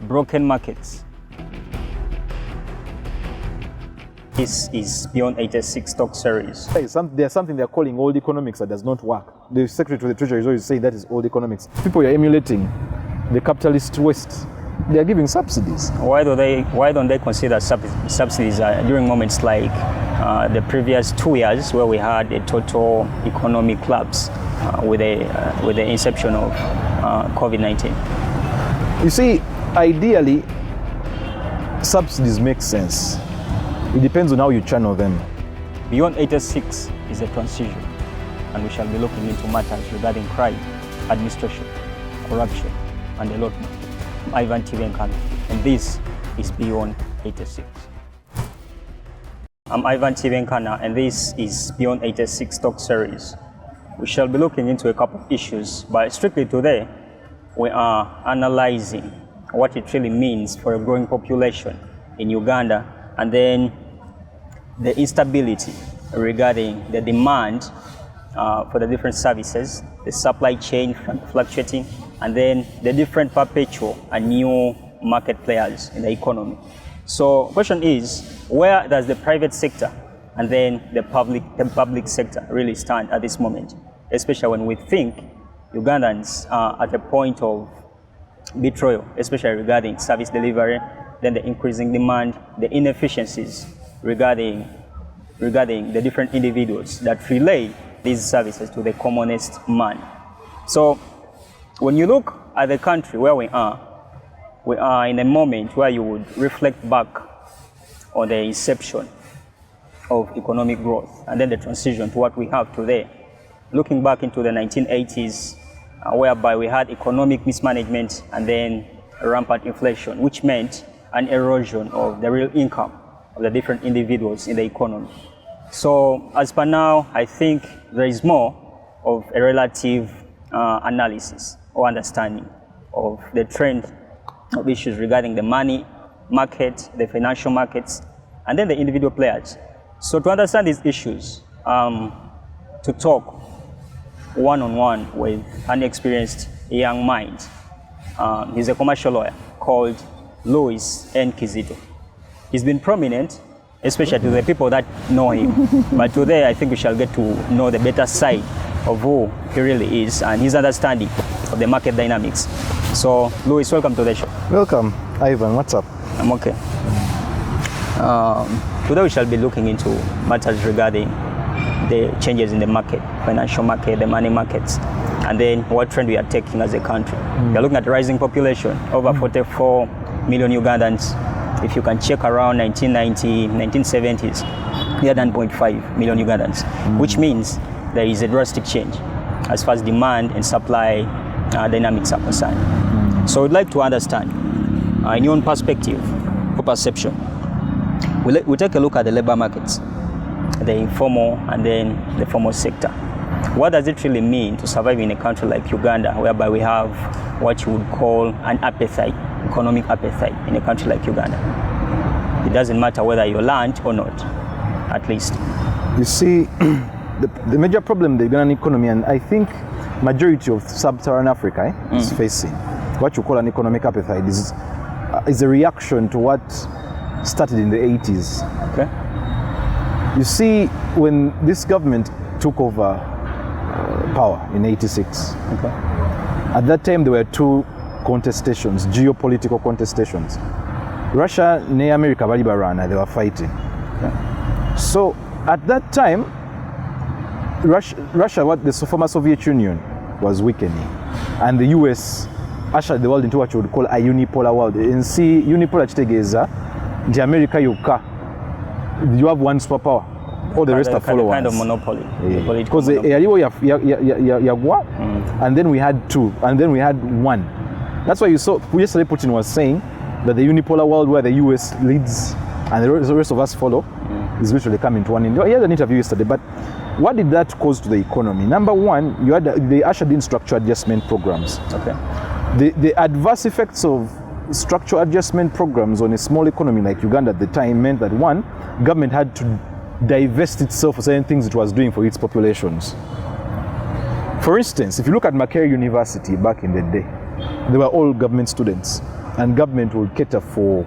broken markets. This is beyond 86 talk series. There's something they're calling old economics that does not work. The Secretary to the Treasury is always saying that is old economics. People are emulating the capitalist West. They are giving subsidies. Why don't they consider subsidies during moments like the previous 2 years, where we had a total economic collapse with the inception of COVID-19? You see, ideally, subsidies make sense. It depends on how you channel them. Beyond 86 is a transition, and we shall be looking into matters regarding crime, administration, corruption, and a lot more. I'm Ivan Tivenkana, and this is Beyond 86. I'm Ivan Tivenkana, and this is Beyond 86 talk series. We shall be looking into a couple of issues, but strictly today, we are analyzing what it really means for a growing population in Uganda, and then the instability regarding the demand for the different services, the supply chain fluctuating, and then the different perpetual and new market players in the economy. So the question is, where does the private sector and then the public sector really stand at this moment, especially when we think Ugandans are at a point of betrayal, especially regarding service delivery, then the increasing demand, the inefficiencies regarding the different individuals that relay these services to the commonest man. So when you look at the country where we are in a moment where you would reflect back on the inception of economic growth and then the transition to what we have today. Looking back into the 1980s, whereby we had economic mismanagement and then rampant inflation, which meant an erosion of the real income of the different individuals in the economy. So as per now, I think there is more of a relative analysis or understanding of the trend of issues regarding the money market, the financial markets, and then the individual players. So to understand these issues, to talk one-on-one with an experienced young mind, he's a commercial lawyer called Louis N. Kizito. He's been prominent, especially to the people that know him. But today, I think we shall get to know the better side of who he really is and his understanding of the market dynamics. So, Louis, welcome to the show. Welcome, Ivan. What's up? I'm okay. Today, we shall be looking into matters regarding the changes in the market, financial market, the money markets, and then what trend we are taking as a country. We are looking at rising population, over 44 million Ugandans. If you can check around 1990, 1970s, we had 9.5 million Ugandans, which means there is a drastic change as far as demand and supply dynamics are concerned. So we'd like to understand, in your own perspective or perception, we'll take a look at the labor markets, the informal and then the formal sector. What does it really mean to survive in a country like Uganda, whereby we have what you would call an appetite, economic appetite in a country like Uganda? It doesn't matter whether you're land or not, at least. You see, the major problem the Ugandan economy, and I think majority of sub-Saharan Africa is facing, what you call an economic appetite, is a reaction to what started in the 80s. Okay. You see, when this government took over power in 86, Okay. at that time there were two contestations, geopolitical contestations. Russia and America, they were fighting. Okay. So at that time, Russia, what the former Soviet Union, was weakening, and the US ushered the world into what you would call a unipolar world. And see, unipolar chitegeza, the America yuka, you have one superpower, all the rest are followers. Kind of monopoly. Because and then we had two, and then we had one. That's why you saw yesterday Putin was saying that the unipolar world where the US leads and the rest of us follow is literally coming to one end. He had an interview yesterday, but what did that cause to the economy? Number one, they ushered in structural adjustment programs. Okay. The adverse effects of structural adjustment programs on a small economy like Uganda at the time meant that, one, government had to divest itself of certain things it was doing for its populations. For instance, if you look at Makerere University back in the day, they were all government students. and government will cater for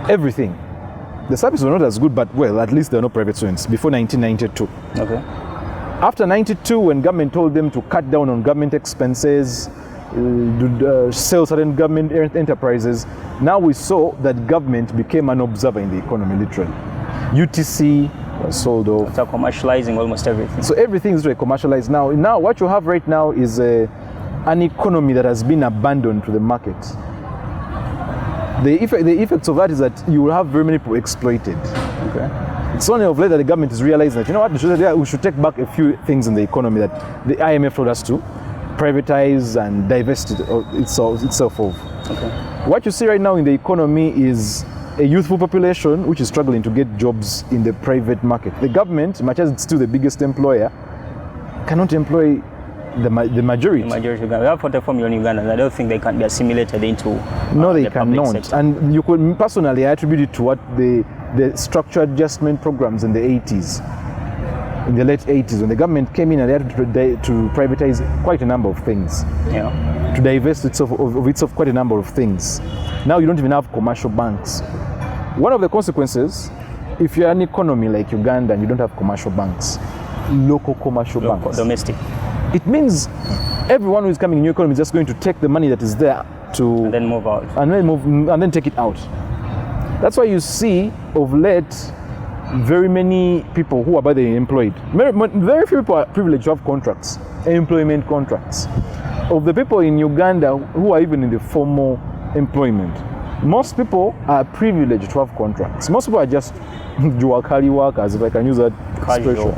everything. The services were not as good, but well, at least there were no private students before 1992. Okay. After 92, when government told them to cut down on government expenses, sell certain government enterprises, now we saw that government became an observer in the economy, literally. UTC was sold off. After commercializing almost everything. So everything is really commercialized now. Now what you have right now is an economy that has been abandoned to the market. The effects of that is that you will have very many people exploited. Okay. It's only of late that the government is realizing that, you know what, we should take back a few things in the economy that the IMF told us to privatize and divest itself of. Okay. What you see right now in the economy is a youthful population which is struggling to get jobs in the private market. The government, much as it's still the biggest employer, cannot employ the majority. The majority of Uganda. We have 44 million Ugandans. I don't think they can be assimilated into no, they the public cannot. sector. And you could personally attribute it to what the structured adjustment programs in the 80s, in the late 80s, when the government came in and they had to privatize quite a number of things. Yeah. To divest itself of quite a number of things. Now you don't even have commercial banks. One of the consequences, if you're an economy like Uganda and you don't have commercial banks, local commercial banks, domestic, it means everyone who is coming in your economy is just going to take the money that is there and then move out, and then take it out. That's why you see of late very many people who are by the employed. Very few people are privileged to have contracts, employment contracts. Of the people in Uganda who are even in the formal employment, most people are privileged to have contracts. Most people are just dual-carry workers, if I can use that expression.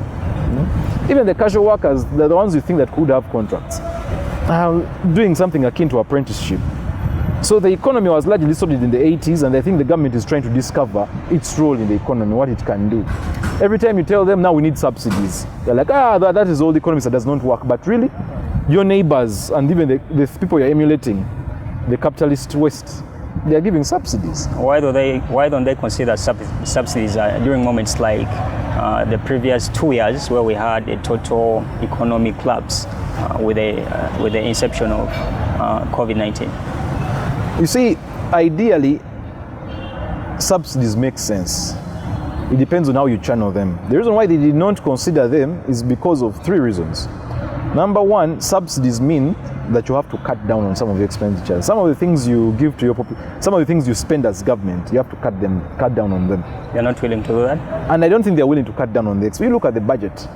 Even the casual workers, they're the ones you think that could have contracts, are doing something akin to apprenticeship. So the economy was largely sorted in the 80s, and I think the government is trying to discover its role in the economy, what it can do. Every time you tell them, now we need subsidies, they're like, that is all the economy that does not work. But really, your neighbors and even the people you're emulating, the capitalist West, they are giving subsidies. Why don't they consider subsidies during moments like the previous 2 years, where we had a total economic collapse with the inception of COVID-19? You see, ideally, subsidies make sense. It depends on how you channel them. The reason why they did not consider them is because of three reasons. Number one, subsidies mean that you have to cut down on some of the expenditures. Some of the things you give to your some of the things you spend as government, you have to cut down on them. They're not willing to do that? And I don't think they're willing to cut down on the You look at the budget.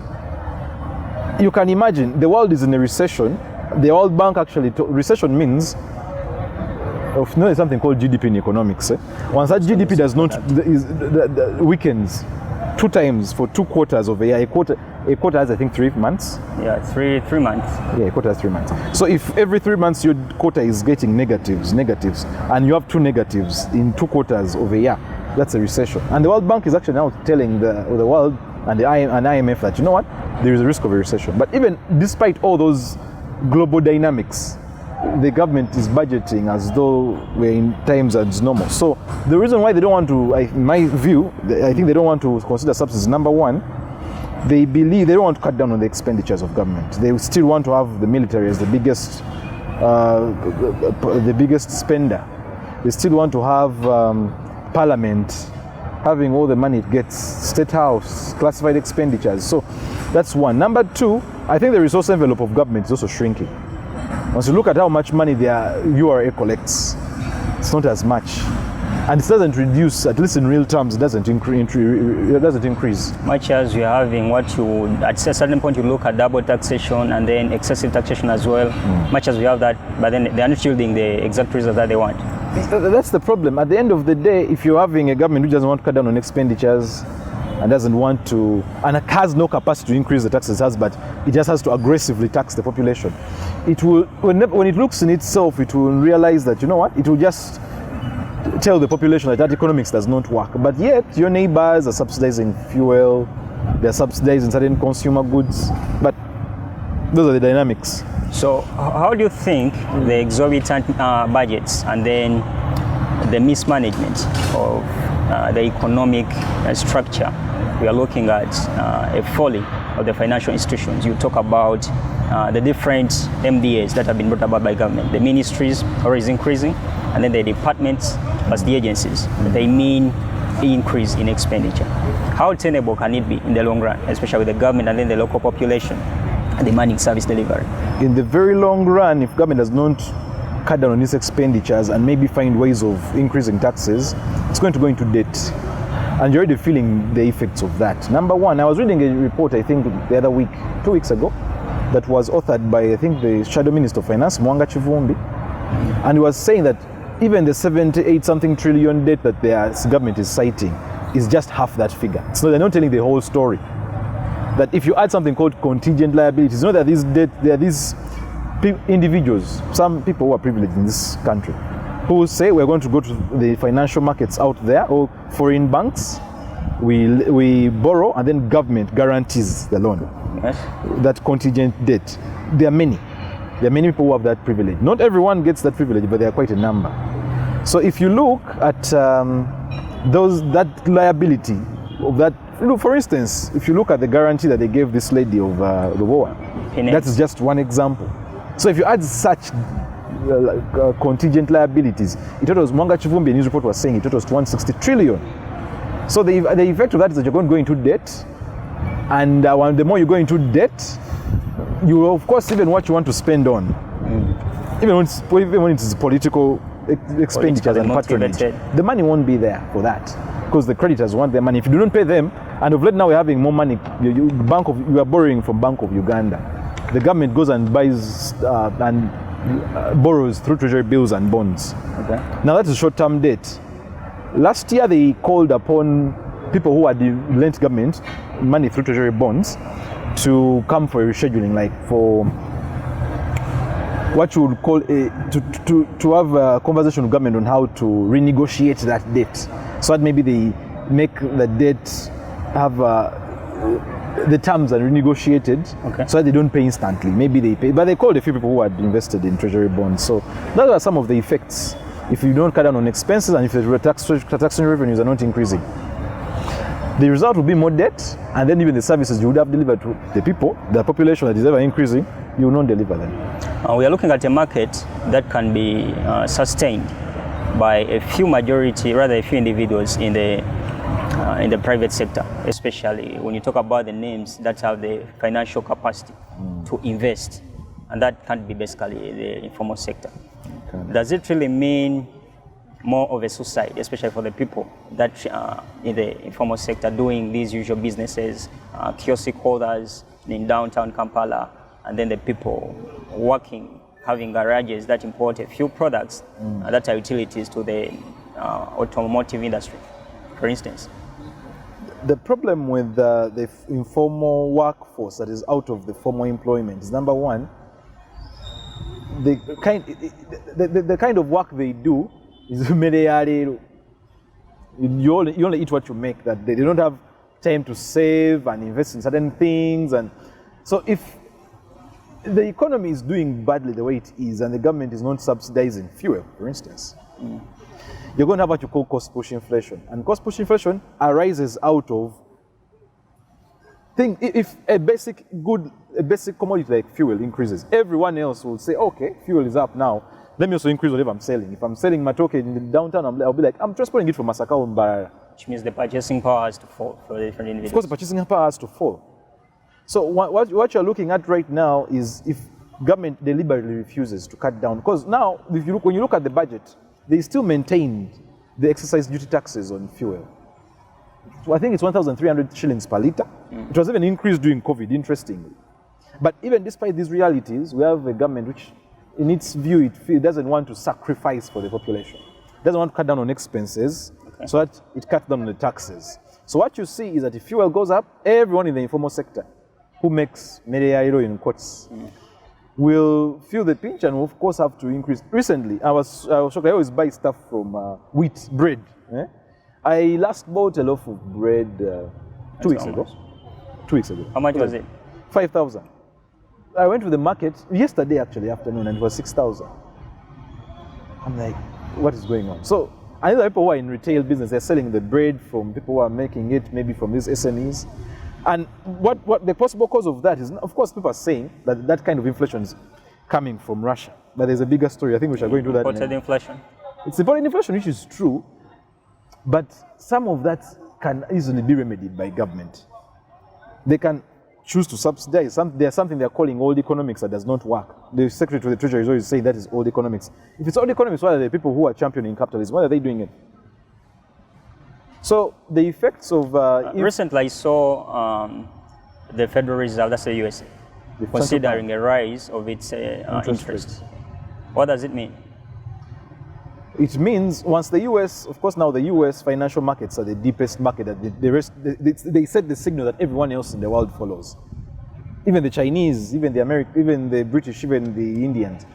You can imagine the world is in a recession. The World Bank actually, recession means, it's something called GDP in economics. Once that GDP does not weakens 2 times for 2 quarters of a year, a quarter has, I think, 3 months. Yeah, three months. Yeah, a quarter has 3 months. So if every 3 months your quarter is getting negatives, and you have 2 negatives in 2 quarters of a year, that's a recession. And the World Bank is actually now telling the world and the IMF that, you know what, there is a risk of a recession. But even despite all those global dynamics, the government is budgeting as though we're in times as normal. So the reason why they don't want to, in my view, I think they don't want to consider subsidies. Number one, they believe they don't want to cut down on the expenditures of government. They still want to have the military as the biggest spender. They still want to have parliament having all the money it gets, state house, classified expenditures. So that's one. Number two, I think the resource envelope of government is also shrinking. Once you look at how much money their URA collects, it's not as much. And it doesn't reduce, at least in real terms, it doesn't increase. Much as you're having at a certain point you look at double taxation and then excessive taxation as well, much as we have that, but then they're not yielding the exact result that they want. That's the problem. At the end of the day, if you're having a government who doesn't want to cut down on expenditures, and doesn't want to, and has no capacity to increase the taxes, but it just has to aggressively tax the population. It will, when it looks in itself, it will realize that, you know what, it will just tell the population that economics does not work. But yet, your neighbors are subsidizing fuel, they're subsidizing certain consumer goods, but those are the dynamics. So how do you think the exorbitant budgets and then the mismanagement of the economic structure, we are looking at a falling of the financial institutions? You talk about the different MDAs that have been brought about by government. The ministries are increasing. and then the departments plus the agencies, they mean increase in expenditure. How tenable can it be in the long run, especially with the government and then the local population demanding service delivery? In the very long run, if government does not cut down on its expenditures and maybe find ways of increasing taxes, it's going to go into debt. And you're already feeling the effects of that. Number one, I was reading a report, I think the other week, 2 weeks ago, that was authored by, I think, the Shadow Minister of Finance, Mwanga Chivumbi, and he was saying that even the 78 something trillion debt that their government is citing is just half that figure. So they're not telling the whole story. That if you add something called contingent liabilities, know that these debt, there are these individuals, some people who are privileged in this country, who say we're going to go to the financial markets out there or foreign banks, we borrow and then government guarantees the loan. Yes. That contingent debt. There are many people who have that privilege. Not everyone gets that privilege, but there are quite a number. So if you look at that liability of that, for instance, if you look at the guarantee that they gave this lady of the war, that's just one example. So if you add such contingent liabilities, it totals, Mwanga Chivumbi news report was saying it totals to 160 trillion. So the effect of that is that you're going to go into debt, and the more you go into debt, you of course even what you want to spend on, even when it's political expenditures and patronage, the money won't be there for that, because the creditors want their money. If you don't pay them, and of late now we're having more money, you are borrowing from Bank of Uganda. The government goes and buys and borrows through treasury bills and bonds. Okay. Now that is short-term debt. Last year they called upon people who had lent government money through treasury bonds to come for a rescheduling, like for what you would call to have a conversation with government on how to renegotiate that debt, so that maybe they make the debt have the terms are renegotiated, okay, so that they don't pay instantly. Maybe they pay, but they called a few people who had invested in treasury bonds. So those are some of the effects if you don't cut down on expenses and if the taxation revenues are not increasing. The result will be more debt, and then even the services you would have delivered to the people, the population that is ever increasing, you will not deliver them. We are looking at a market that can be sustained by a few individuals in the private sector, especially when you talk about the names that have the financial capacity to invest, and that can't be basically the informal sector. Okay. Does it really mean more of a suicide, especially for the people that in the informal sector doing these usual businesses, kiosk holders in downtown Kampala, and then the people working, having garages that import a few products that are utilities to the automotive industry, for instance? The problem with the informal workforce that is out of the formal employment is, number one, the kind of work they do is you only eat what you make, that they don't have time to save and invest in certain things. And so if the economy is doing badly the way it is and the government is not subsidizing fuel, for instance, you're going to have what you call cost-push inflation. And cost-push inflation arises out of if a basic commodity like fuel increases, everyone else will say, okay, fuel is up now, let me also increase whatever I'm selling. If I'm selling matoke in the downtown, I'll be like, I'm transporting it from Masaka or Mbarara. Which means the purchasing power has to fall for the different individuals. Of course, the purchasing power has to fall. So what you're looking at right now is if government deliberately refuses to cut down, because now when you look at the budget, they still maintained the excise duty taxes on fuel. So I think it's 1,300 shillings per litre. It was even increased during COVID, interestingly. But even despite these realities, we have a government which, in its view, it doesn't want to sacrifice for the population. It doesn't want to cut down on expenses, okay, so that it cuts down on the taxes. So what you see is that if fuel goes up, everyone in the informal sector who makes mereyairo in quotes will feel the pinch and will of course have to increase. Recently, I was shocked. I always buy stuff from wheat bread. I last bought a loaf of bread 2 weeks ago. 2 weeks ago. How much was it? 5,000. I went to the market yesterday, actually, afternoon, and it was 6,000. I'm like, what is going on? So I know people who are in retail business, they're selling the bread from people who are making it, maybe from these SMEs. And what the possible cause of that is, of course, people are saying that kind of inflation is coming from Russia. But there's a bigger story. I think we shall go into that. Imported inflation? It's a foreign inflation, which is true, but some of that can easily be remedied by government. They can choose to subsidize. There's something they're calling old economics that does not work. The Secretary to the Treasury is always saying that is old economics. If it's old economics, why are the people who are championing capitalism, why are they doing it? So the effects of... recently I saw the Federal Reserve, that's the US, considering a rise of its interest. What does it mean? It means once the US, of course now the US financial markets are the deepest market, that they set the signal that everyone else in the world follows. Even the Chinese, even the Americans, even the British, even the Indians.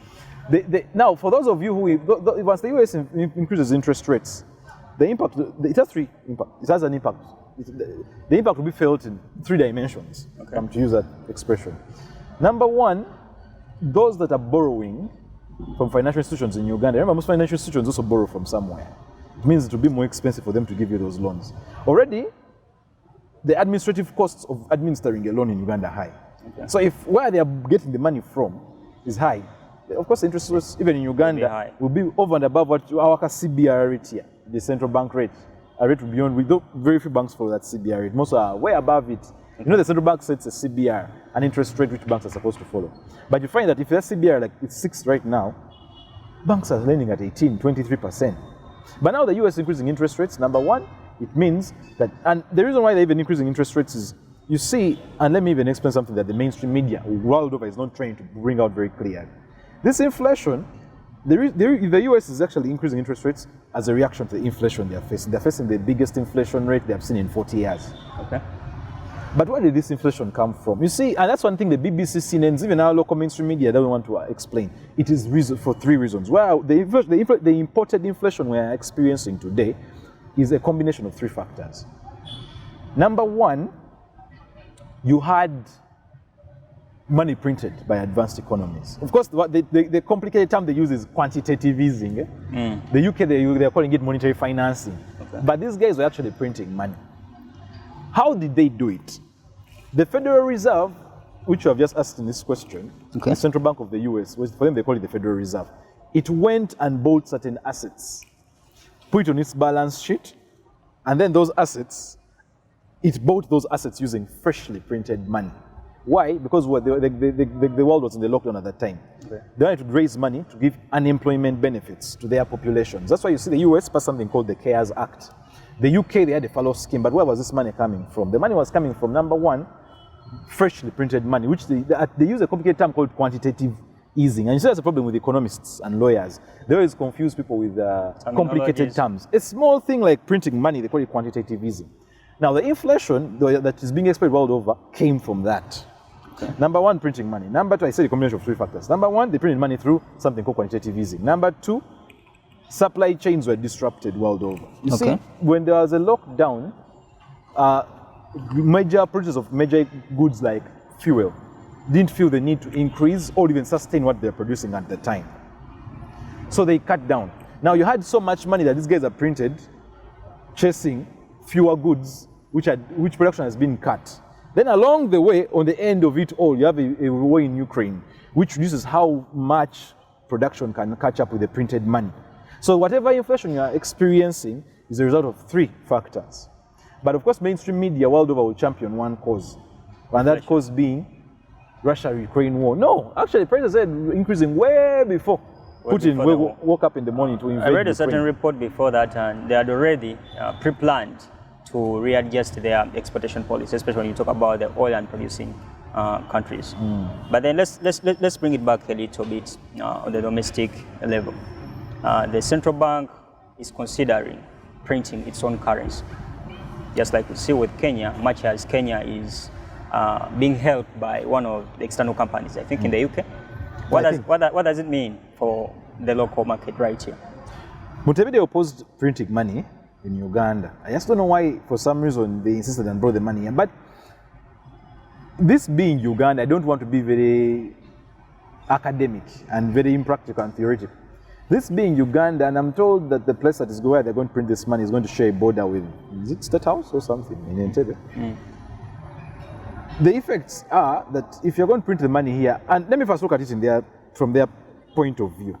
Now, for those of you who, once the US increases interest rates, the impact, it has three impacts. It has an impact. The impact will be felt in 3 dimensions, okay, to use that expression. Number one, those that are borrowing from financial institutions in Uganda. Remember, most financial institutions also borrow from somewhere. It means it will be more expensive for them to give you those loans. Already, the administrative costs of administering a loan in Uganda are high. Okay. So if where they are getting the money from is high, of course the interest rates, even in Uganda, will be over and above what our CBR rate here, the central bank rate. A rate beyond, we don't, very few banks follow that CBR rate. Most are way above it. Okay. You know, the central bank sets a CBR, an interest rate which banks are supposed to follow. But you find that if that CBR, like it's 6 right now, banks are lending at 18, 23%. But now the US is increasing interest rates. Number one, it means that, and the reason why they're even increasing interest rates is, you see, and let me even explain something that the mainstream media world over is not trying to bring out very clear. This inflation, the US is actually increasing interest rates as a reaction to the inflation they're facing. They're facing the biggest inflation rate they have seen in 40 years. Okay. But where did this inflation come from? You see, and that's one thing the BBC, CNN, even our local mainstream media don't want to explain. It is for 3 reasons. Well, the imported inflation we are experiencing today is a combination of 3 factors. Number one, you had money printed by advanced economies. Of course, the complicated term they use is quantitative easing. The UK, they're calling it monetary financing. Okay. But these guys were actually printing money. How did they do it? The Federal Reserve, which you have just asked in this question, okay, the Central Bank of the US, for them they call it the Federal Reserve, it went and bought certain assets, put it on its balance sheet, and then those assets, it bought those assets using freshly printed money. Why? Because the world was in the lockdown at that time. Okay. They wanted to raise money to give unemployment benefits to their populations. That's why you see the US passed something called the CARES Act. The UK, they had a fallow scheme, but where was this money coming from? The money was coming from, number one, freshly printed money, which they use a complicated term called quantitative easing. And you see that's a problem with economists and lawyers. They always confuse people with complicated terms. A small thing like printing money, they call it quantitative easing. Now, the inflation that is being experienced world over came from that. Okay. Number one, printing money. Number two, I said a combination of 3 factors. Number one, they printed money through something called quantitative easing. Number two, supply chains were disrupted world over. You see, when there was a lockdown, major producers of major goods like fuel didn't feel the need to increase or even sustain what they're producing at the time. So they cut down. Now you had so much money that these guys are printed, chasing fewer goods, which production has been cut. Then along the way, on the end of it all, you have a war in Ukraine, which reduces how much production can catch up with the printed money. So whatever inflation you are experiencing is a result of 3 factors. But of course, mainstream media world over will champion one cause, and that cause being Russia-Ukraine war. No, actually, prices are increasing way before Putin woke up in the morning to invade I read a Ukraine. certain report before that, and they had already pre-planned to readjust their exportation policy, especially when you talk about the oil and producing countries. But then let's bring it back a little bit on the domestic level. The central bank is considering printing its own currency, just like we see with Kenya, much as Kenya is being helped by one of the external companies, I think in the UK. What does it mean for the local market right here? Museveni opposed printing money in Uganda. I just don't know why, for some reason, they insisted and brought the money in. But this being Uganda, I don't want to be very academic and very impractical and theoretical. This being Uganda, and I'm told that the place that is where they're going to print this money is going to share a border with, is it State House or something in Entebbe? The effects are that if you're going to print the money here, and let me first look at it from their point of view.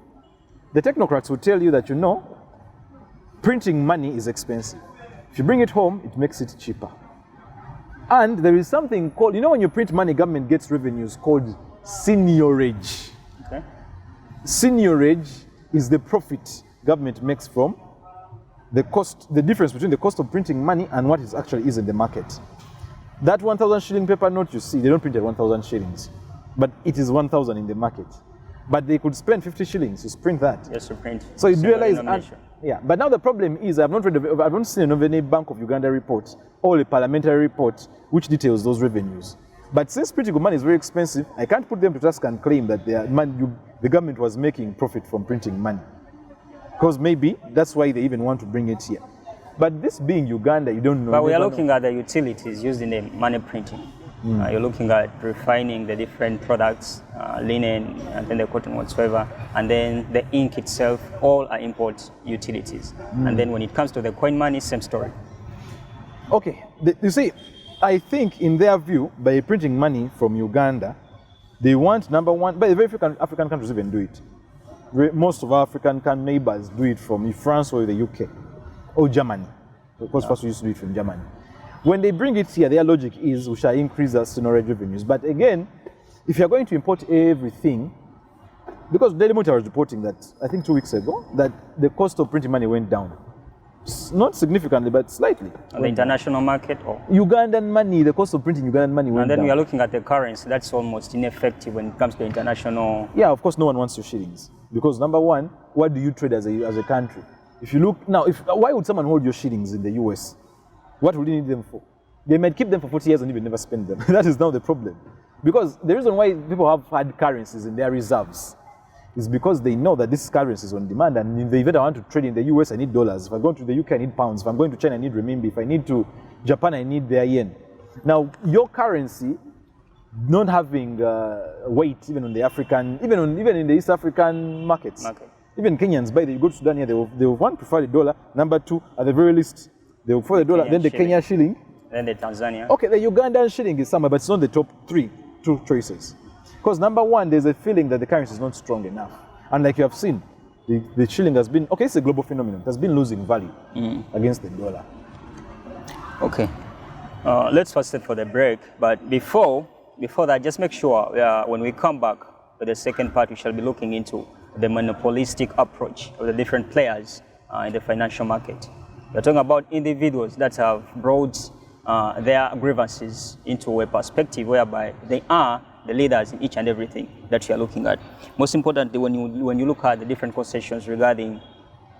The technocrats will tell you that, you know, printing money is expensive. If you bring it home, it makes it cheaper. And there is something called, when you print money, government gets revenues called seigniorage. Okay. Seigniorage is the profit government makes from the difference between the cost of printing money and what it actually is in the market. That 1,000 shilling paper note you see, they don't print at 1,000 shillings, but it is 1,000 in the market. But they could spend 50 shillings to print that. Yes, to print. So you realize, but now the problem is I've not seen any Bank of Uganda report or a parliamentary report which details those revenues. But since printing money is very expensive, I can't put them to task and claim that the government was making profit from printing money. Because maybe that's why they even want to bring it here. But this being Uganda, you don't know. But we are looking at the utilities used in the money printing. You're looking at refining the different products, linen, and then the cotton whatsoever, and then the ink itself, all are import utilities. And then when it comes to the coin money, same story. Okay, you see, I think in their view, by printing money from Uganda, they want, number one, but very few African countries even do it. Most of our African neighbors do it from France or the UK or Germany. Because first we used to do it from Germany. When they bring it here, their logic is we shall increase our seigniorage revenues. But again, if you're going to import everything, because Daily Monitor was reporting that, I think 2 weeks ago, that the cost of printing money went down. Not significantly, but slightly. On the international market? Or? Ugandan money, the cost of printing Ugandan money went down. And then we are looking at the currency. That's almost ineffective when it comes to international... Yeah, of course, no one wants your shillings. Because number one, what do you trade as a country? If you look, now, why would someone hold your shillings in the US? What would you need them for? They might keep them for 40 years and even never spend them. That is now the problem. Because the reason why people have hard currencies in their reserves is because they know that this currency is on demand, and in the event I want to trade in the US, I need dollars. If I go to the UK, I need pounds. If I'm going to China, I need renminbi. If I need to Japan, I need their yen. Now, your currency not having weight even on the African, even in the East African markets. Even Kenyans, you go to Sudan here, they will one prefer the dollar. Number two, at the very least, they will prefer the dollar, then the Kenya shilling. Then the Tanzania. Okay, the Ugandan shilling is somewhere, but it's not the top two choices. Because number one, there's a feeling that the currency is not strong enough. And like you have seen, the shilling has been, okay, it's a global phenomenon, it has been losing value against the dollar. Okay, let's first set for the break. But before that, just make sure when we come back for the second part, we shall be looking into the monopolistic approach of the different players in the financial market. We're talking about individuals that have brought their grievances into a perspective whereby they are the leaders in each and everything that you are looking at. Most importantly, when you look at the different concessions regarding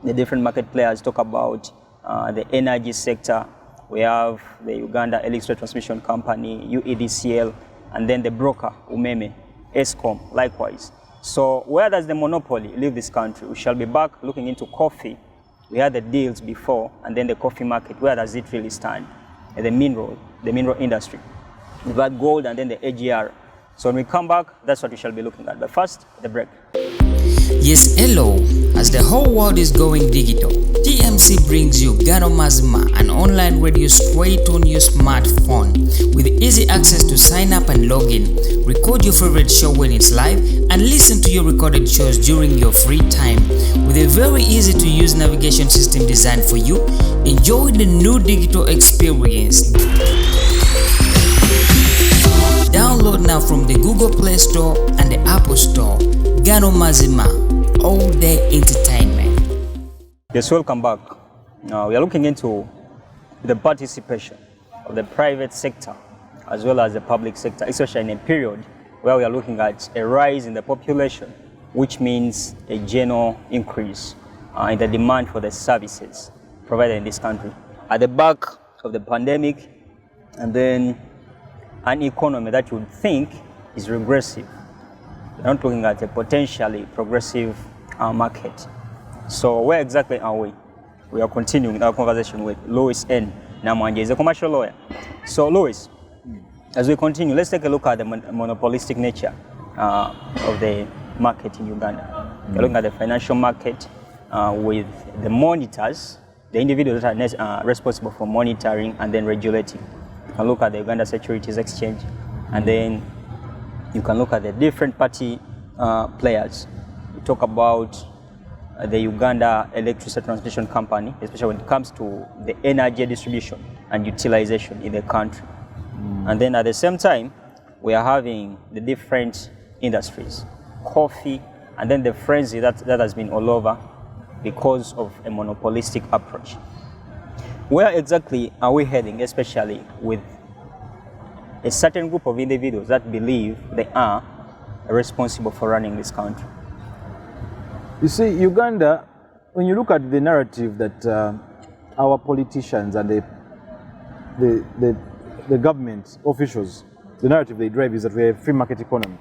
the different market players, talk about the energy sector, we have the Uganda Electricity Transmission Company, UEDCL, and then the broker, Umeme, ESCOM, likewise. So where does the monopoly leave this country? We shall be back looking into coffee. We had the deals before, and then the coffee market. Where does it really stand? And the mineral industry. We've got gold and then the AGR. So when we come back, that's what we shall be looking at. But first, the break. Yes, hello. As the whole world is going digital, TMC brings you Gano Mazima, an online radio straight on your smartphone with easy access to sign up and log in, record your favorite show when it's live, and listen to your recorded shows during your free time. With a very easy to use navigation system designed for you, enjoy the new digital experience. Download now from the Google Play Store and the Apple Store. Gano Mazima, all day entertainment. Yes, welcome back. Now we are looking into the participation of the private sector as well as the public sector, especially in a period where we are looking at a rise in the population, which means a general increase in the demand for the services provided in this country. At the back of the pandemic, and then an economy that you would think is regressive. We're not looking at a potentially progressive market. So where exactly are we? We are continuing our conversation with Louis N. Namwanje. He's a commercial lawyer. So Louis, as we continue, let's take a look at the monopolistic nature of the market in Uganda. We're looking at the financial market with the monitors, the individuals that are responsible for monitoring and then regulating. You can look at the Uganda Securities Exchange, and then you can look at the different party players. We talk about the Uganda Electricity Transmission Company, especially when it comes to the energy distribution and utilization in the country. And then at the same time, we are having the different industries, coffee, and then the frenzy that has been all over because of a monopolistic approach. Where exactly are we heading, especially with a certain group of individuals that believe they are responsible for running this country? You see, Uganda, when you look at the narrative that our politicians and the government officials, the narrative they drive is that we have a free market economy.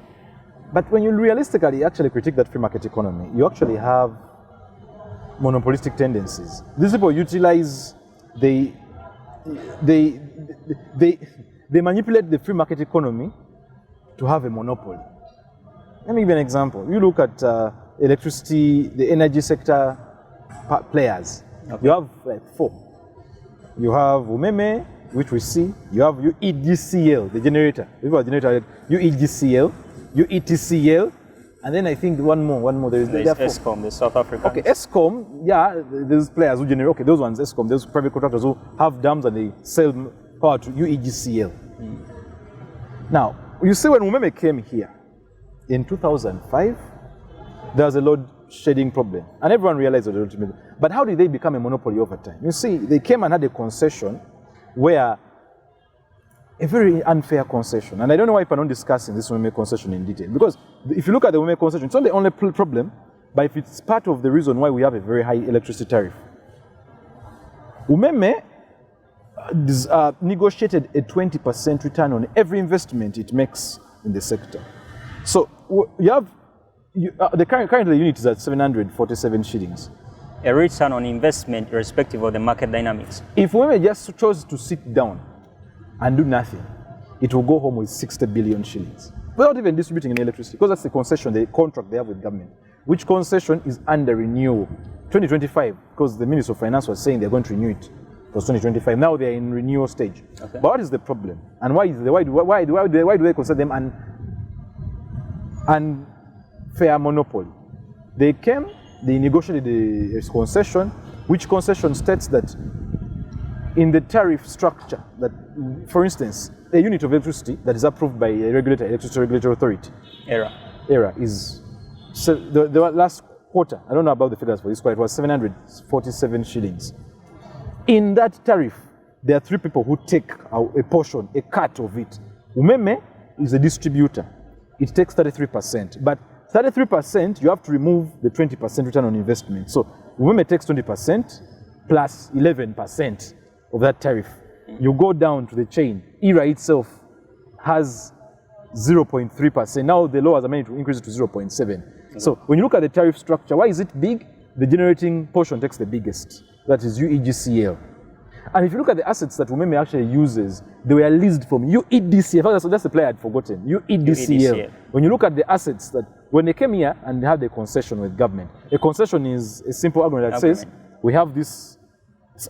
But when you realistically actually critique that free market economy, you actually have monopolistic tendencies. These people utilize, they manipulate the free market economy to have a monopoly. Let me give you an example. You look at electricity, the energy sector players. Okay. You have like 4. You have Umeme, which we see. You have UEGCL, the generator. UEGCL, UETCL, and then I think one more. There is ESCOM, the South African. Okay, ESCOM, yeah, there's players who generate. Okay, those ones, ESCOM, those private contractors who have dams and they sell power to UEGCL. Now, you see when Umeme came here in 2005, there was a load shedding problem, and everyone realized it ultimately. But how did they become a monopoly over time? You see, they came and had a concession where a very unfair concession, and I don't know why people are not discussing this Umeme concession in detail, because if you look at the Umeme concession, it's not the only problem, but if it's part of the reason why we have a very high electricity tariff. Umeme negotiated a 20% return on every investment it makes in the sector. So you have, currently the unit is at 747 shillings. A return on investment irrespective of the market dynamics. If Umeme just chose to sit down and do nothing, it will go home with 60 billion shillings without even distributing any electricity, because that's the concession, the contract they have with government, which concession is under renewal 2025, because the Minister of Finance was saying they're going to renew it for 2025. Now they're in renewal stage. Okay. But what is the problem? And why do they consider them an unfair monopoly? They came, they negotiated a concession, which concession states that in the tariff structure, that, for instance, a unit of electricity that is approved by a regulator, Electricity Regulatory Authority, ERA, is, so the last quarter, I don't know about the figures for this quarter, it was 747 shillings. In that tariff, there are 3 people who take a portion, a cut of it. Umeme is a distributor. It takes 33%, but 33%, you have to remove the 20% return on investment. So Umeme takes 20% plus 11% of that tariff. You go down to the chain. ERA itself has 0.3%. Now the law has amended to increase it to 0.7. So when you look at the tariff structure, why is it big? The generating portion takes the biggest. That is UEGCL. And if you look at the assets that Umeme actually uses, they were leased from UEDCL. That's the player I'd forgotten. UEDCL. When you look at the assets that, when they came here and they had a concession with government, a concession is a simple argument that says, we have this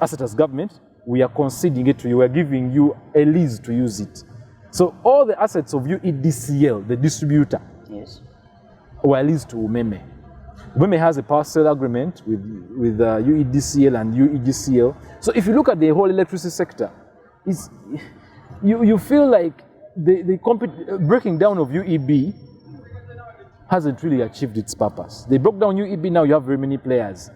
asset as government, we are conceding it to you, we are giving you a lease to use it. So all the assets of UEDCL, the distributor, were leased to Umeme. Umeme has a power sale agreement with UEDCL and UEGCL. So if you look at the whole electricity sector, it's, you feel like the breaking down of UEB hasn't really achieved its purpose. They broke down UEB, now you have very many players.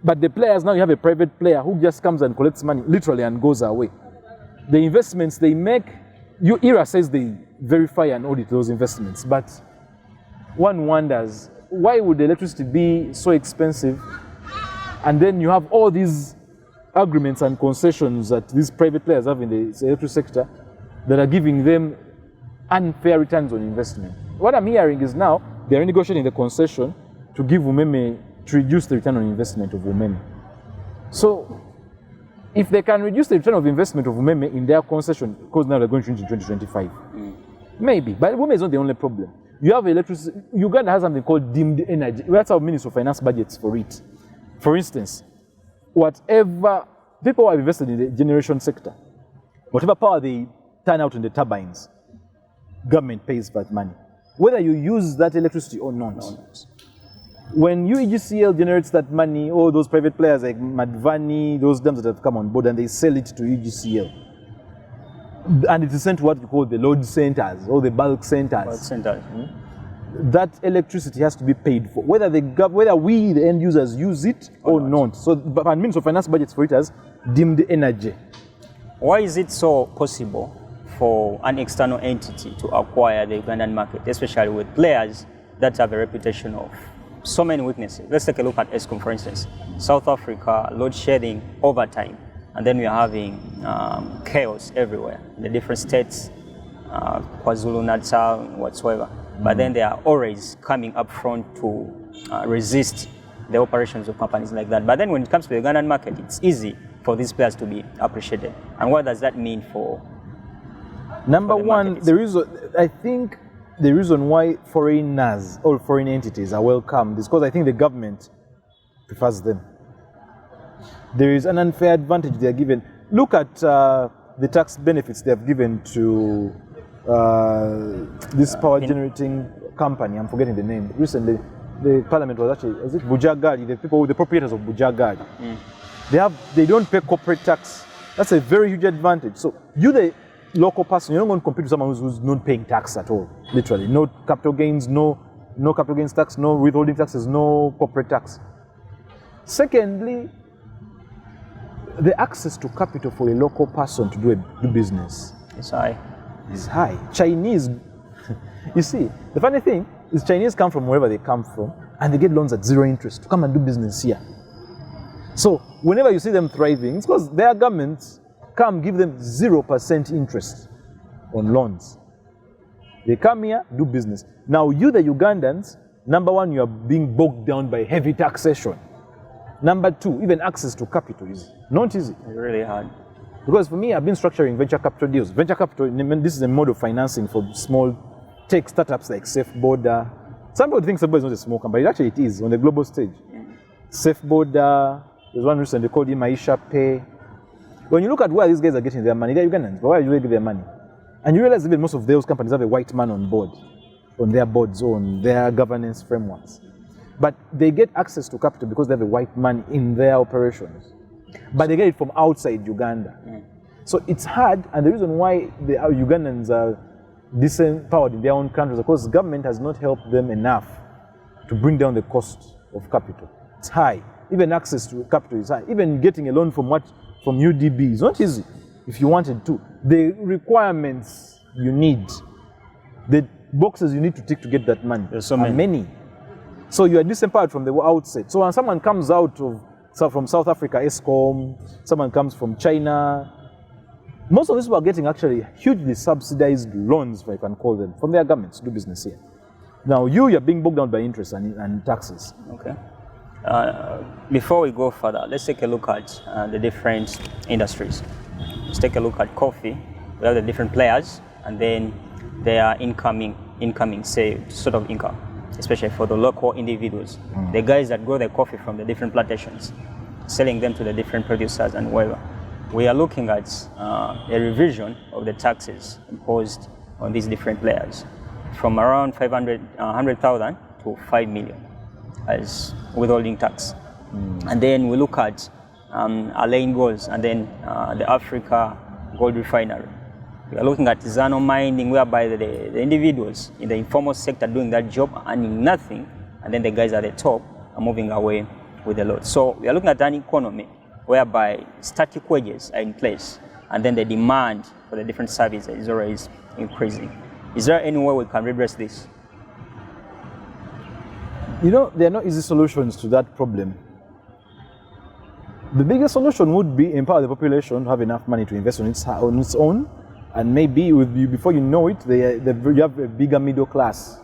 But the players, now you have a private player who just comes and collects money, literally, and goes away. The investments they make, ERA says they verify and audit those investments, but one wonders, why would the electricity be so expensive? And then you have all these agreements and concessions that these private players have in the electricity sector that are giving them unfair returns on investment. What I'm hearing is now they're negotiating the concession to give Umeme, to reduce the return on investment of Umeme. So if they can reduce the return of investment of Umeme in their concession, because now they're going to into 2025, maybe. But Umeme is not the only problem. You have electricity. Uganda has something called deemed energy. That's our Minister of Finance budgets for it. For instance, whatever people who have invested in the generation sector, whatever power they turn out in the turbines, government pays that money, whether you use that electricity or not. When UEGCL generates that money, all those private players like Madvani, those dams that have come on board, and they sell it to UEGCL. And it is sent to what we call the load centers or the bulk centers. Bulk centers. That electricity has to be paid for, whether we, the end users, use it or not. So, and Ministry of Finance budgets for it as deemed energy. Why is it so possible for an external entity to acquire the Ugandan market, especially with players that have a reputation of so many weaknesses? Let's take a look at ESCOM, for instance. South Africa, load shedding over time, and then we are having chaos everywhere in the different states, KwaZulu-Natal, whatsoever. But then they are always coming up front to resist the operations of companies like that. But then when it comes to the Ugandan market, it's easy for these players to be appreciated. And what does that mean for? Number one, I think the reason why foreigners or foreign entities are welcomed is because I think the government prefers them. There is an unfair advantage they are given. Look at the tax benefits they have given to this power generating company. I'm forgetting the name. Recently, the parliament was actually, is it Bujagari, the proprietors of Bujagari. They don't pay corporate tax. That's a very huge advantage. So you, the local person, you're not going to compete with someone who's not paying tax at all. Literally, no capital gains, no capital gains tax, no withholding taxes, no corporate tax. Secondly, the access to capital for a local person to do business is high. Chinese, you see, the funny thing is Chinese come from wherever they come from and they get loans at zero interest to come and do business here. So whenever you see them thriving, it's because their governments come give them 0% interest on loans. They come here, do business. Now you, the Ugandans, number one, you are being bogged down by heavy taxation. Number two, even access to capital is not easy. It's really hard. Because for me, I've been structuring venture capital deals. Venture capital, this is a mode of financing for small tech startups like SafeBorder. Some people think SafeBorder is not a small company, but actually it is on the global stage. SafeBorder, there's one recently called Maisha Pay. When you look at where these guys are getting their money, they're Ugandans, but where do they get their money? And you realize even most of those companies have a white man on board, on their boards, on their governance frameworks. But they get access to capital because they have a white man in their operations. But they get it from outside Uganda. So it's hard, and the reason why the Ugandans are disempowered in their own countries is because government has not helped them enough to bring down the cost of capital. It's high. Even access to capital is high. Even getting a loan from UDB is not easy if you wanted to. The requirements you need, the boxes you need to tick to get that money, there's so many. So you are disempowered from the outset. So when someone comes from South Africa, ESCOM, someone comes from China, most of these people are getting actually hugely subsidized loans, if I can call them, from their governments to do business here. Now you're being bogged down by interest and taxes. Okay. Before we go further, let's take a look at the different industries. Let's take a look at coffee. We have the different players, and then their incoming, say, sort of income, especially for the local individuals, the guys that grow the coffee from the different plantations, selling them to the different producers and whatever. We are looking at a revision of the taxes imposed on these different players from around 100,000 to 5 million as withholding tax. And then we look at Alain Goals and then the Africa Gold Refinery. We are looking at Zano mining, whereby the individuals in the informal sector doing that job are earning nothing, and then the guys at the top are moving away with a lot. So we are looking at an economy whereby static wages are in place, and then the demand for the different services is always increasing. Is there any way we can redress this? You know, there are no easy solutions to that problem. The biggest solution would be empower the population to have enough money to invest on its own, and maybe before you know it, you have a bigger middle class.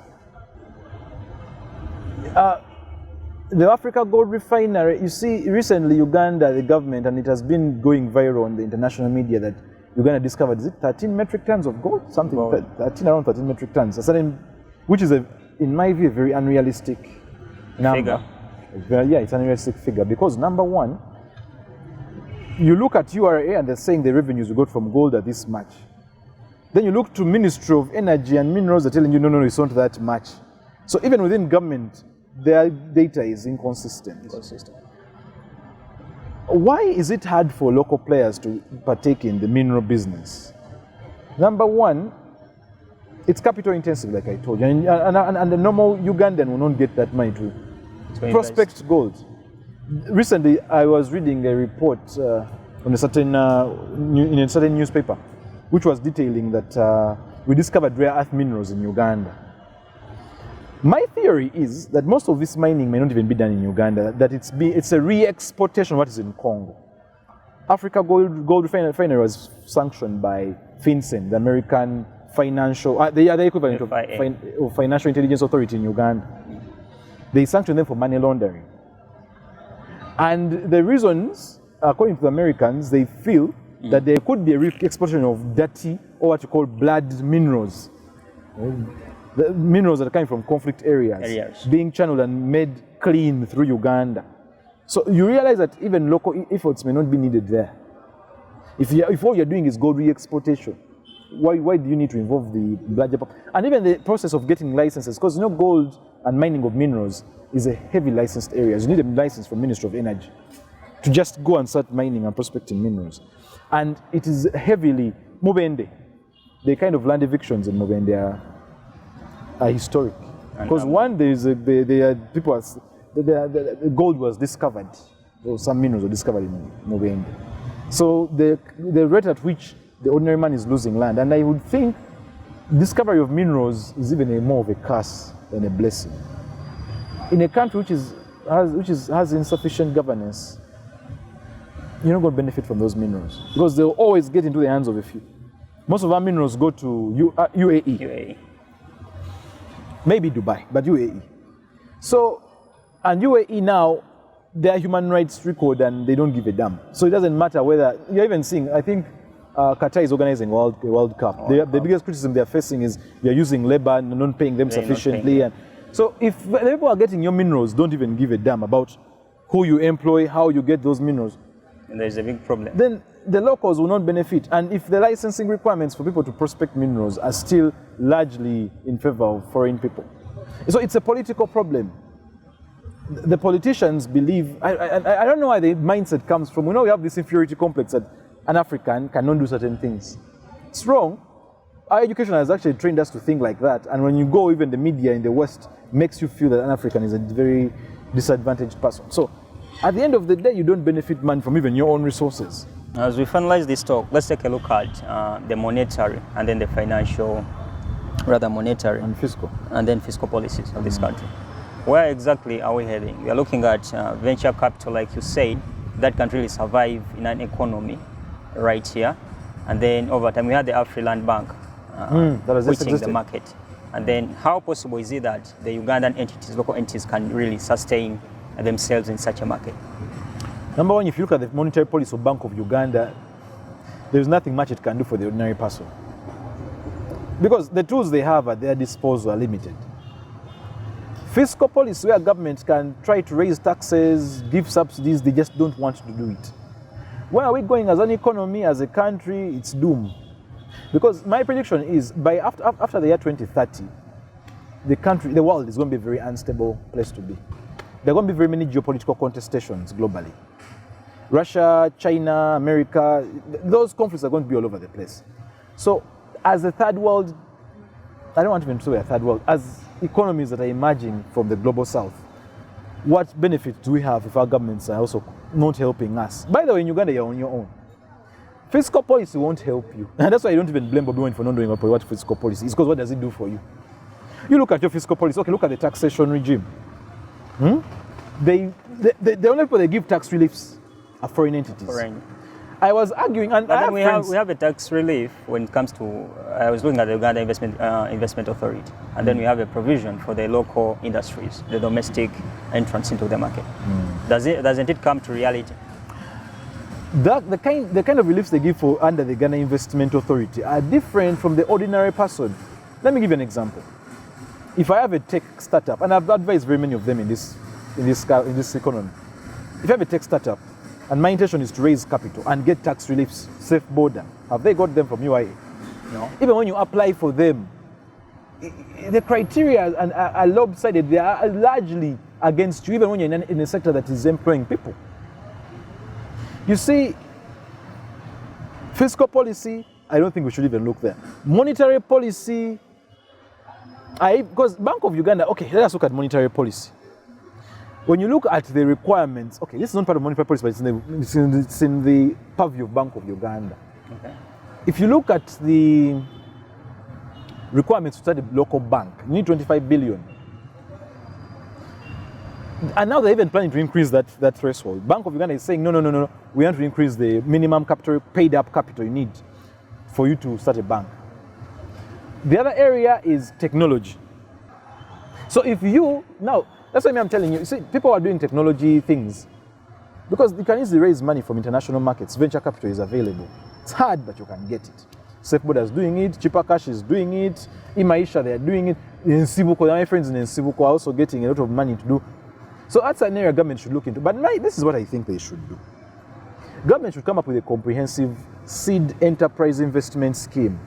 The Africa Gold Refinery, you see, recently Uganda, the government, and it has been going viral on the international media that Uganda discovered, is it 13 metric tons of gold? Something, around 13 metric tons, which is, in my view, a very unrealistic number. Yeah, it's an unrealistic figure because number one, you look at URA and they're saying the revenues you got from gold are this much. Then you look to Ministry of Energy and Minerals, they're telling you, no, it's not that much. So even within government, their data is inconsistent. Why is it hard for local players to partake in the mineral business? Number one, it's capital intensive, like I told you, and the normal Ugandan will not get that money to prospect gold. Recently, I was reading a report on a certain in a certain newspaper, which was detailing that we discovered rare earth minerals in Uganda. My theory is that most of this mining may not even be done in Uganda, that it's a re-exportation of what is in Congo. Africa Gold Refinery was sanctioned by FinCEN, the American financial, they are the equivalent of Financial Intelligence Authority in Uganda. They sanctioned them for money laundering. And the reasons, according to the Americans, they feel that there could be a re-exportation of dirty, or what you call blood minerals. The minerals that are coming from conflict areas, being channeled and made clean through Uganda. So you realize that even local efforts may not be needed there. If all you're doing is gold re-exportation, why do you need to involve the larger public? And even the process of getting licenses, because gold and mining of minerals is a heavy licensed area. You need a license from Ministry of Energy to just go and start mining and prospecting minerals. And it is heavily Mubende. The kind of land evictions in Mubende are historic. Because one, the gold was discovered, or some minerals were discovered in Mubende. So the rate at which the ordinary man is losing land, and I would think discovery of minerals is even more of a curse than a blessing. In a country which has insufficient governance, you're not going to benefit from those minerals because they'll always get into the hands of a few. Most of our minerals go to UAE. Maybe Dubai, but UAE. So, and UAE now, their human rights record and they don't give a damn. So it doesn't matter whether, you're even seeing, I think Qatar is organizing a World Cup. The biggest criticism they're facing is you're using labor and not paying them sufficiently. And so if the people are getting your minerals, don't even give a damn about who you employ, how you get those minerals. And there's a big problem. Then the locals will not benefit. And if the licensing requirements for people to prospect minerals are still largely in favor of foreign people. So it's a political problem. The politicians believe, I don't know where the mindset comes from. We know we have this inferiority complex that an African cannot do certain things. It's wrong. Our education has actually trained us to think like that. And when you go, even the media in the West makes you feel that an African is a very disadvantaged person. So at the end of the day, you don't benefit money from even your own resources. As we finalize this talk, let's take a look at the monetary and then the financial, rather monetary and fiscal, and then fiscal policies of this country. Where exactly are we heading? We are looking at venture capital, like you said, that can really survive in an economy right here. And then over time, we had the Afri-Land Bank quitting the market. And then how possible is it that the Ugandan entities, local entities, can really sustain themselves in such a market? Number one, if you look at the monetary policy of Bank of Uganda, there's nothing much it can do for the ordinary person. Because the tools they have at their disposal are limited. Fiscal policy, where governments can try to raise taxes, give subsidies, they just don't want to do it. Where are we going as an economy, as a country? It's doom. Because my prediction is, by after the year 2030, the world is going to be a very unstable place to be. There are going to be very many geopolitical contestations globally. Russia, China, America, those conflicts are going to be all over the place. So as a third world, I don't want to even say we're a third world, as economies that are emerging from the global south, what benefit do we have if our governments are also not helping us? By the way, in Uganda, you're on your own. Fiscal policy won't help you. And that's why I don't even blame Bobby Wine for not doing what fiscal policy is, because what does it do for you? You look at your fiscal policy, okay, look at the taxation regime. The only people they give tax reliefs are foreign entities. I was arguing, and but then we have a tax relief when it comes to. I was looking at the Uganda Investment Authority, and then we have a provision for the local industries, the domestic entrance into the market. Doesn't it come to reality? The kind of reliefs they give under the Ghana Investment Authority are different from the ordinary person. Let me give you an example. If I have a tech startup, and I've advised very many of them in this economy. If I have a tech startup, and my intention is to raise capital and get tax reliefs, safe border, have they got them from UIA? No. Even when you apply for them, the criteria are lopsided. They are largely against you, even when you're in a sector that is employing people. You see, fiscal policy, I don't think we should even look there. Monetary policy, because Bank of Uganda, okay, let us look at monetary policy. When you look at the requirements, okay, this is not part of monetary policy, but it's in the purview of Bank of Uganda. Okay. If you look at the requirements to start a local bank, you need 25 billion. And now they're even planning to increase that threshold. Bank of Uganda is saying, no, we want to increase the minimum capital, paid up capital you need for you to start a bank. The other area is technology. So if you, now, that's why I'm telling you, see, people are doing technology things because you can easily raise money from international markets. Venture capital is available. It's hard, but you can get it. Safeboard is doing it, Cheaper Cash is doing it, Imaisha, they are doing it. In Sibuko, my friends in Sibuko are also getting a lot of money to do. So that's an area government should look into. But this is what I think they should do. Government should come up with a comprehensive seed enterprise investment scheme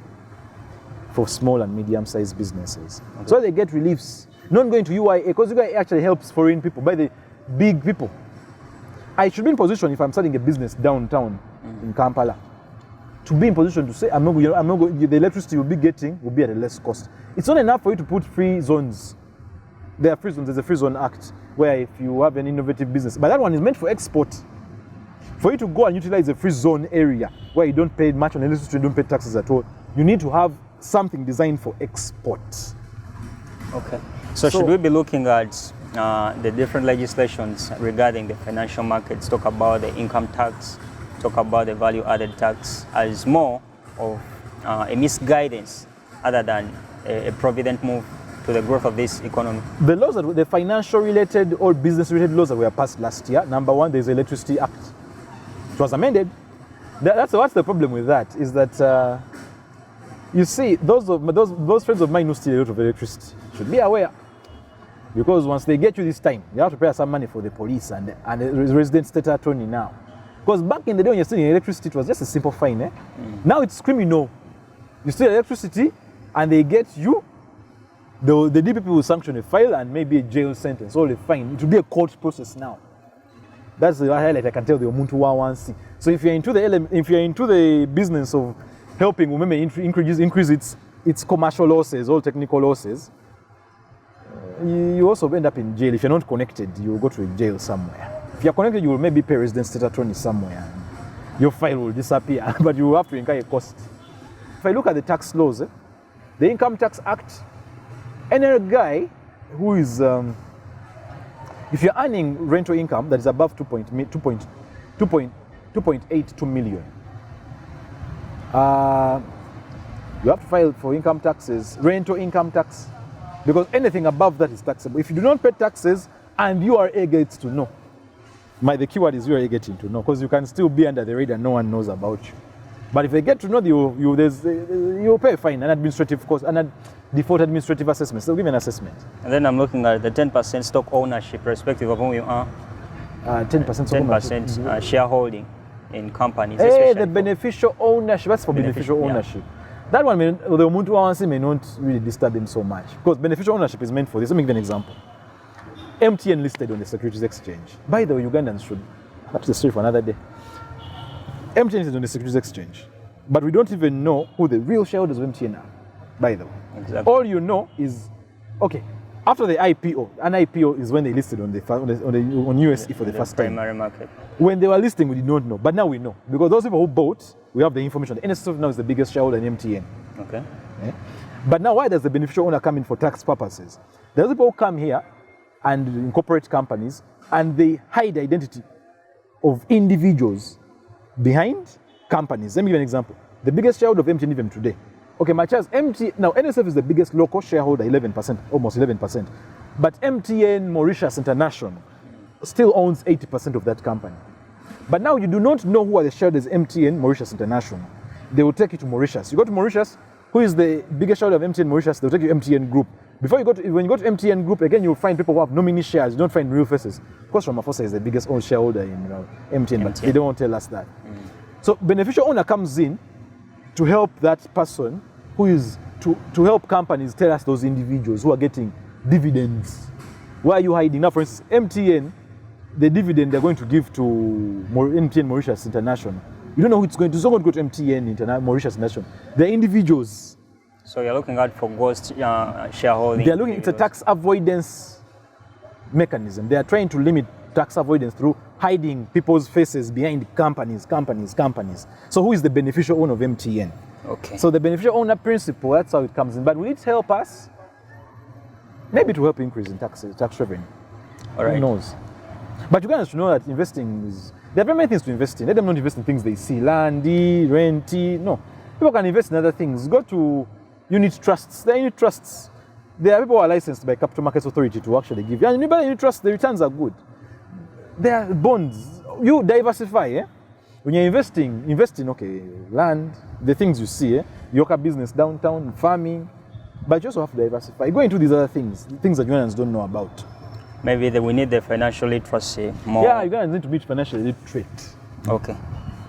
for small and medium-sized businesses. Okay. So they get reliefs. Not going to UIA, because UIA actually helps foreign people, by the big people. I should be in position, if I'm starting a business downtown in Kampala, to be in position to say, the electricity will be at a less cost. It's not enough for you to put free zones. There are free zones, there's a Free Zone Act, where if you have an innovative business, but that one is meant for export. For you to go and utilize a free zone area where you don't pay much on electricity, you don't pay taxes at all, you need to have something designed for export. Okay. So should we be looking at the different legislations regarding the financial markets, talk about the income tax, talk about the value-added tax as more of a misguidance other than a provident move to the growth of this economy? The laws, the financial-related or business-related laws that were passed last year, number one, there's the Electricity Act. It was amended. What's the problem with that is that, you see, those friends of mine who steal a lot of electricity should be aware. Because once they get you this time, you have to pay some money for the police and the resident state attorney now. Because back in the day when you're stealing electricity, it was just a simple fine. Now it's criminal. You steal electricity and they get you, the DPP will sanction a file and maybe a jail sentence or a fine. It will be a court process now. That's the highlight I can tell the Omuntu 1C. So if you're into the business of helping women increase its commercial losses or technical losses, you also end up in jail. If you're not connected, you will go to a jail somewhere. If you're connected, you will maybe pay resident state attorney somewhere. Your file will disappear, but you will have to incur a cost. If I look at the tax laws, the Income Tax Act, any guy who is, if you're earning rental income that is above 2.82 million, you have to file for income taxes, rental income tax, because anything above that is taxable. If you do not pay taxes and you are eager to know, the keyword is you are eager to know, because you can still be under the radar, no one knows about you. But if they get to know you'll pay a fine, an administrative cost, and a default administrative assessment. They'll give you an assessment. And then I'm looking at the 10% stock ownership, irrespective of who you are. 10% shareholding in companies. Hey, the beneficial ownership. That's for beneficial ownership. Yeah. That one, the Omuntu 1C may not really disturb him so much, because beneficial ownership is meant for this. Let me give you an example. MTN listed on the Securities Exchange. By the way, Ugandans should, that's the story for another day. MTN is on the Securities Exchange, but we don't even know who the real shareholders of MTN are, by the way. Exactly. All you know is, okay, after the IPO, an IPO is when they listed on USE for the first time. Primary market. When they were listing, we did not know, but now we know, because those people who bought, we have the information. The NSF now is the biggest shareholder in MTN. Okay. Yeah? But now, why does the beneficial owner come in for tax purposes? There's people who come here and incorporate companies, and they hide the identity of individuals behind companies. Let me give you an example. The biggest shareholder of MTN even today. Okay, my chance, now NSF is the biggest local shareholder, 11%, almost 11%. But MTN Mauritius International still owns 80% of that company. But now you do not know who are the shareholders of MTN Mauritius International. They will take you to Mauritius. You go to Mauritius, who is the biggest shareholder of MTN Mauritius? They'll take you to MTN Group. When you go to MTN Group, again, you'll find people who have nominee shares. You don't find real faces. Of course, Ramaphosa is the biggest owned shareholder in MTN, but they don't want to tell us that. So beneficial owner comes in to help that person who is to help companies tell us those individuals who are getting dividends. Why are you hiding? Now, for instance, MTN, the dividend they're going to give to MTN Mauritius International, you don't know who it's going to. It's not going to go to MTN Mauritius International. They're individuals. So you're looking at for ghost shareholding. They're looking. It's a tax avoidance mechanism. They are trying to limit tax avoidance through hiding people's faces behind companies. So who is the beneficial owner of MTN? Okay. So the beneficial owner principle, that's how it comes in. But will it help us? Maybe to help increase in tax revenue. All right. Who knows? But you guys should know that investing is, there are very many things to invest in. Let them not invest in things they see, landy, renty. No. People can invest in other things. Go to unit trusts. There are unit trusts. There are people who are licensed by Capital Markets Authority to actually give. And you buy unit trusts, the returns are good. There are bonds. You diversify, eh? When you're investing, okay, land, the things you see, yoga business downtown, farming, but you also have to diversify. Go into these other things, things that Ugandans don't know about. Maybe we need the financial literacy more. Yeah, Ugandans need to be financially literate. Okay.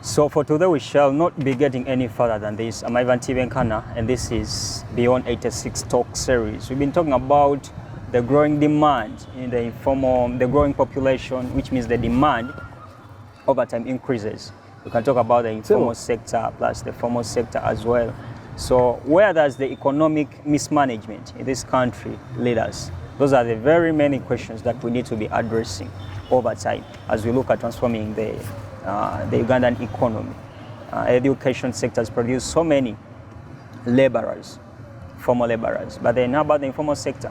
So for today, we shall not be getting any further than this. I'm Ivan Tibenkana, and this is Beyond 86 Talk Series. We've been talking about the growing demand in the informal, the growing population, which means the demand over time increases. We can talk about the informal sector plus the formal sector as well. So where does the economic mismanagement in this country lead us? Those are the very many questions that we need to be addressing over time as we look at transforming the Ugandan economy. Education sectors produce so many laborers, formal laborers, but then how about the informal sector?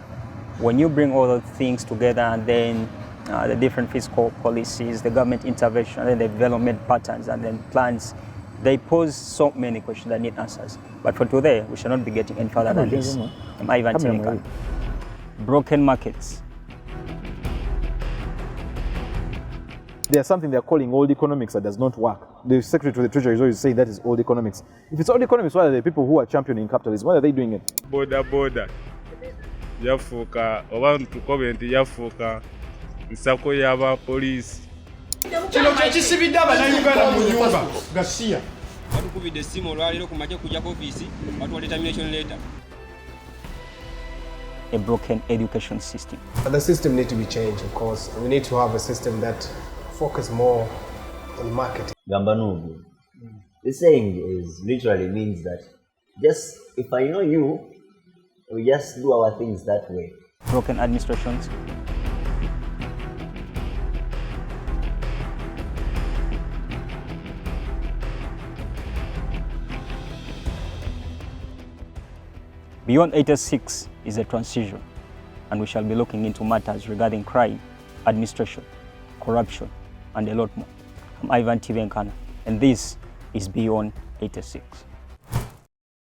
When you bring all the things together and then the different fiscal policies, the government intervention, and then the development patterns and then plans, they pose so many questions that need answers. But for today, we shall not be getting any further than this. I'm Ivan Tibenkana. Broken markets. There's something they're calling old economics that does not work. The Secretary to the Treasury is always saying that is old economics. If it's old economics, why are the people who are championing capitalism? Why are they doing it? Boda. Yafuka, abantu comment yafuka. Nsako yaba police. Kino kyekisibidde abannayuganda mu nyumba gasiya. Batukubidde essimu olwaleero ku makya kujja ku ofiisi batuwa determination letter. A broken education system. The system needs to be changed, of course. We need to have a system that focuses more on marketing. Gambanugu. The saying is literally means that just if I know you, we just do our things that way. Broken administrations. Beyond 86 is a transition, and we shall be looking into matters regarding crime, administration, corruption, and a lot more. I'm Ivan Tibenkana, and this is Beyond 86.